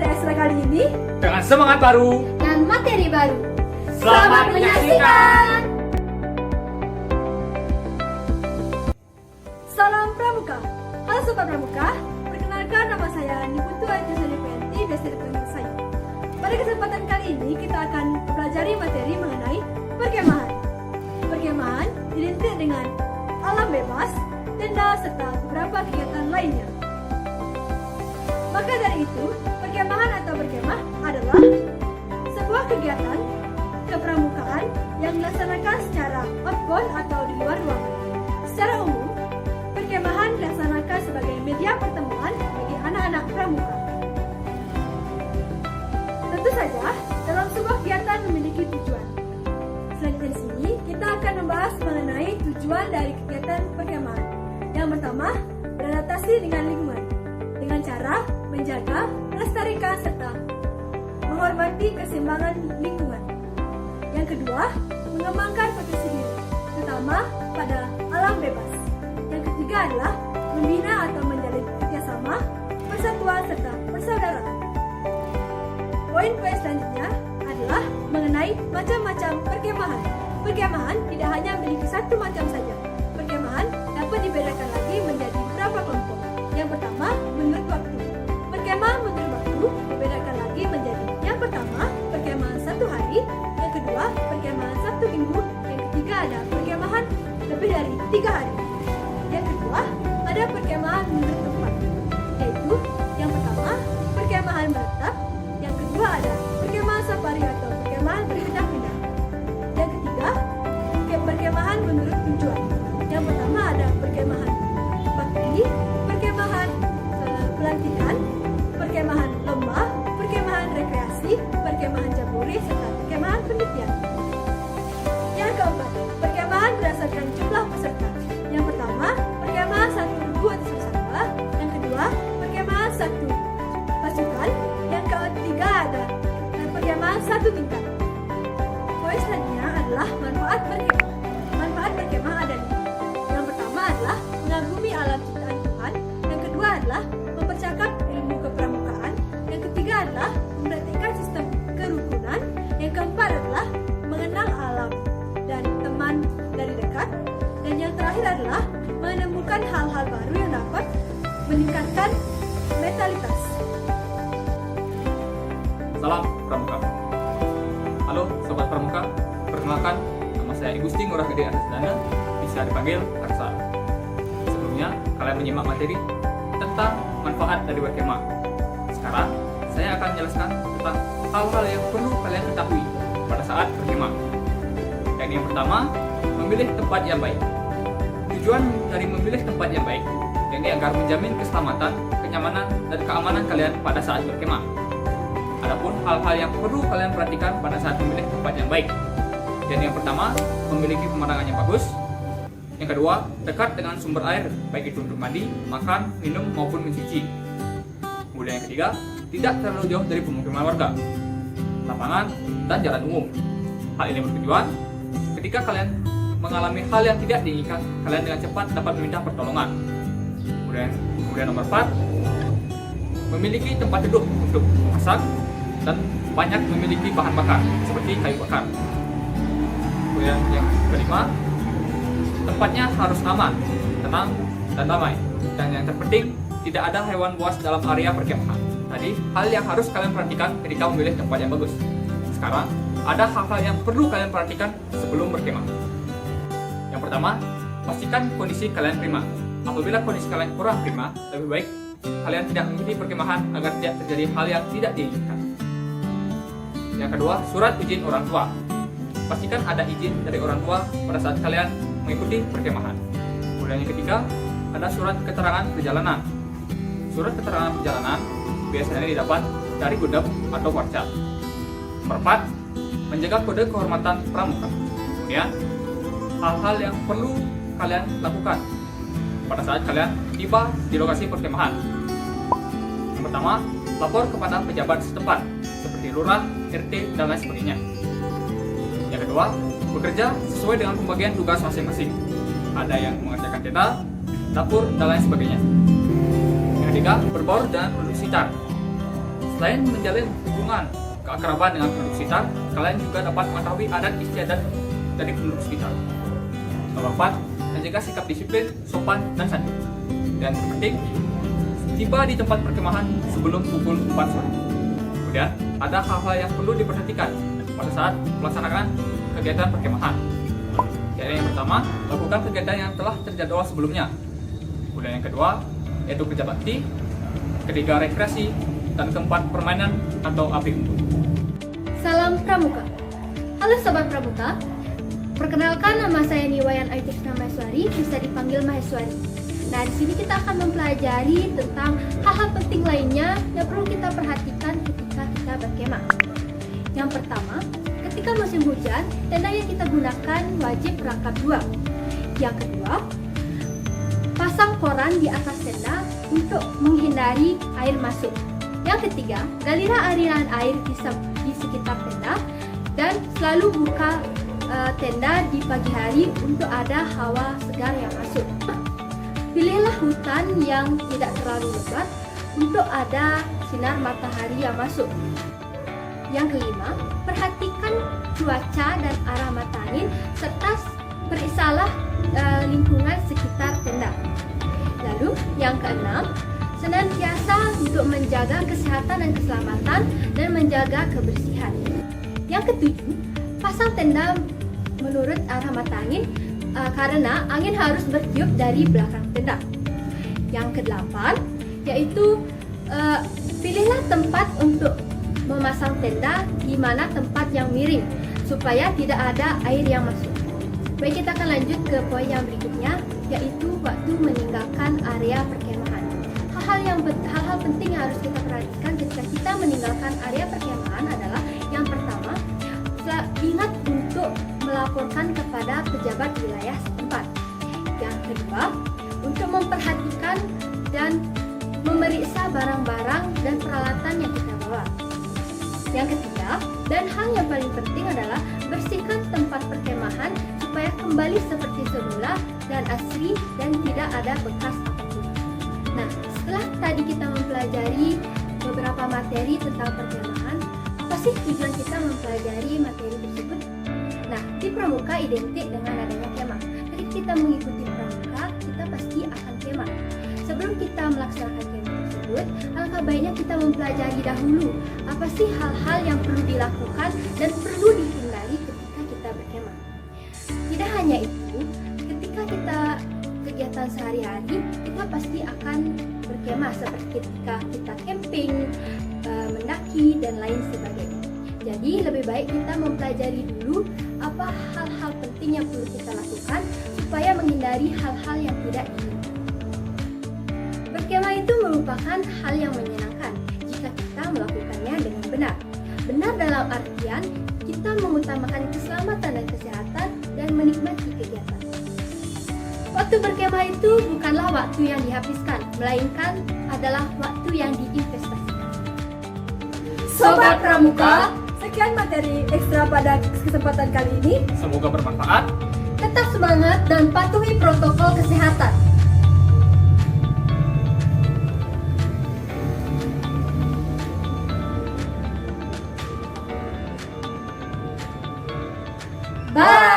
pada ekstra kali ini dengan semangat baru dan materi baru. Selamat menyaksikan. Salam Pramuka. Halo Sobat Pramuka, perkenalkan nama saya Niputu Ayu Penti, biasa dipanggil saya. Pada kesempatan kali ini kita akan mempelajari materi mengenai perkemahan. Perkemahan dilintir dengan alam bebas, tenda, serta beberapa kegiatan lainnya. Maka dari itu, perkemahan atau berkemah adalah sebuah kegiatan kepramukaan yang dilaksanakan secara outbound atau di luar ruangan. Secara umum, perkemahan dilaksanakan sebagai media pertemuan bagi anak-anak pramuka. Tentu saja, dalam sebuah kegiatan memiliki tujuan. Selanjutnya di sini, kita akan membahas mengenai tujuan dari kegiatan perkemahan. Yang pertama, beradaptasi dengan lingkungan dengan cara menjaga, melestarikan, serta menghormati keseimbangan lingkungan. Yang kedua, mengembangkan potensi diri, terutama pada alam bebas. Yang ketiga adalah membina atau menjalin kerjasama, persatuan, serta persaudaraan. Poin-poin selanjutnya adalah mengenai macam-macam perkemahan. Perkemahan tidak hanya memiliki satu macam saja. Perkemahan dapat dibedakan lagi menjadi beberapa kelompok. Yang pertama, menurut waktu. Perkemahan menurut waktu dibedakan lagi menjadi yang pertama, perkemahan 1 hari, yang kedua, perkemahan 1 minggu, yang ketiga ada perkemahan lebih dari 3 hari. Yang kedua, ada perkemahan menurut tempat, yaitu yang pertama, perkemahan menetap, yang kedua ada perkemahan safari atau perkemahan berpindah-pindah. Yang ketiga, perkemahan menurut tujuan. Yang pertama ada perkemahan bakti, perkemahan pelantikan, perkemahan lomba, perkemahan rekreasi, perkemahan jambore, serta perkemahan penelitian. Yang keempat, perkemahan berdasarkan jumlah peserta. Yang pertama, perkemahan 1.000 atas peserta. Yang kedua, perkemahan 1 pasukan. Yang ketiga ada perkemahan 1 tingkat. Poin selanjutnya adalah manfaat berkemah. Manfaat berkemah ada 5. Yang pertama adalah mengagumi alam ciptaan Tuhan. Yang kedua adalah mempercakap ilmu kepramukaan. Yang ketiga adalah mempraktikkan sistem kerukunan. Yang keempat adalah mengenal alam dan teman dari dekat. Dan yang terakhir adalah menemukan hal-hal baru yang dapat meningkatkan mentalitas. Salam Pramuka. Halo Sobat Pramuka, perkenalkan nama saya Igusti Ngurah Gede Arsdana, bisa dipanggil Arsa. Sebelumnya kalian menyimak materi tentang manfaat dari berkemah. Sekarang saya akan menjelaskan tentang hal-hal yang perlu kalian ketahui pada saat berkemah. Yang pertama, memilih tempat yang baik. Tujuan dari memilih tempat yang baik yakni agar menjamin keselamatan, kenyamanan, dan keamanan kalian pada saat berkemah. Adapun hal-hal yang perlu kalian perhatikan pada saat memilih tempat yang baik. Yang pertama, memiliki pemandangan yang bagus. Yang kedua, dekat dengan sumber air, baik itu untuk mandi, makan, minum, maupun mencuci. Kemudian yang ketiga, tidak terlalu jauh dari pemukiman warga, lapangan, dan jalan umum. Hal ini bertujuan ketika kalian mengalami hal yang tidak diinginkan, kalian dengan cepat dapat meminta pertolongan. Kemudian nomor 4, memiliki tempat duduk untuk masak dan banyak memiliki bahan bakar seperti kayu bakar. Kemudian yang kelima, tempatnya harus aman, tenang, dan damai. Dan yang terpenting, tidak ada hewan buas dalam area perkemahan. Tadi, hal yang harus kalian perhatikan ketika memilih tempat yang bagus. Sekarang, ada hal-hal yang perlu kalian perhatikan sebelum berkemah. Yang pertama, pastikan kondisi kalian prima. Apabila kondisi kalian kurang prima, lebih baik kalian tidak mengikuti perkemahan agar tidak terjadi hal yang tidak diinginkan. Yang kedua, surat izin orang tua. Pastikan ada izin dari orang tua pada saat kalian mengikuti perkemahan. Kemudian yang ketiga, ada surat keterangan perjalanan. Surat keterangan perjalanan biasanya didapat dari Gudep atau Warcat. Keempat, menjaga kode kehormatan pramuka. Kemudian, hal-hal yang perlu kalian lakukan pada saat kalian tiba di lokasi perkemahan. Yang pertama, lapor kepada pejabat setempat seperti lurah, RT, dan lain sebagainya. Yang kedua, bekerja sesuai dengan pembagian tugas masing-masing. Ada yang mengerjakan tenda, dapur, dan lain sebagainya. Yang ketiga, berbaur dan produksi tar. Selain menjalin hubungan keakraban dengan penduduk sekitar, kalian juga dapat mengetahui adat istiadat dari penduduk sekitar. Nomor 4, menjaga sikap disiplin, sopan, dan santun. Dan terpenting, tiba di tempat perkemahan sebelum pukul 4 sore. Kemudian, ada hal-hal yang perlu diperhatikan pada saat melaksanakan kegiatan perkemahan. Yaitu yang pertama, lakukan kegiatan yang telah terjadwal sebelumnya. Kemudian yang kedua, yaitu kerja bakti. Ketiga, rekreasi. Dan keempat, permainan atau api unggun. Salam Pramuka. Halo Sobat Pramuka. Perkenalkan, nama saya Niwayan Aitisna Maheswari, bisa dipanggil Maheswari. Nah, di sini kita akan mempelajari tentang hal-hal penting lainnya yang perlu kita perhatikan ketika kita berkemah. Yang pertama, ketika musim hujan, tenda yang kita gunakan wajib rangkap 2. Yang kedua, pasang koran di atas tenda untuk menghindari air masuk. Yang ketiga, galilah aliran air di sekitar tenda dan selalu buka tenda di pagi hari untuk ada hawa segar yang masuk. Pilihlah hutan yang tidak terlalu lebat untuk ada sinar matahari yang masuk. Yang kelima, perhatikan cuaca dan arah mata angin serta periksalah lingkungan sekitar tenda. Lalu, yang keenam, senantiasa untuk menjaga kesehatan dan keselamatan dan menjaga kebersihan. Yang ketujuh, pasang tenda menurut arah mata angin karena angin harus bertiup dari belakang tenda. Yang kedelapan, yaitu pilihlah tempat untuk memasang tenda di mana tempat yang miring supaya tidak ada air yang masuk. Baik, kita akan lanjut ke poin yang berikutnya, yaitu waktu meninggalkan area perkemahan. Hal-hal penting yang harus kita perhatikan ketika kita meninggalkan area perkemahan adalah yang pertama, ingat untuk melaporkan kepada pejabat wilayah setempat. Yang kedua, untuk memperhatikan dan memeriksa barang-barang dan peralatan yang kita bawa. Yang ketiga, dan hal yang paling penting adalah bersihkan tempat perkemahan supaya kembali seperti semula dan asri dan tidak ada bekas apapun. Nah, setelah tadi kita mempelajari beberapa materi tentang perkemahan, apa sih tujuan kita mempelajari materi tersebut? Nah, di Pramuka identik dengan adanya kemah. Ketika kita mengikuti Pramuka, kita pasti akan kemah. Sebelum kita melaksanakan kemah tersebut, alangkah baiknya kita mempelajari dahulu apa sih hal-hal yang perlu dilakukan dan perlu dihindari ketika kita berkemah. Tidak hanya itu, ketika kita kegiatan sehari-hari, kita pasti akan berkemah seperti ketika kita camping, mendaki, dan lain sebagainya. Jadi lebih baik kita mempelajari dulu apa hal-hal penting yang perlu kita lakukan supaya menghindari hal-hal yang tidak diinginkan. Berkemah itu merupakan hal yang menyenangkan jika kita melakukannya dengan benar. Benar dalam artian kita mengutamakan keselamatan dan kesehatan dan menikmati kegiatan. Waktu berkemah itu bukanlah waktu yang dihabiskan, melainkan adalah waktu yang diinvestasikan. Sobat Pramuka, sekian materi ekstra pada kesempatan kali ini. Semoga bermanfaat. Tetap semangat dan patuhi protokol kesehatan. Bye!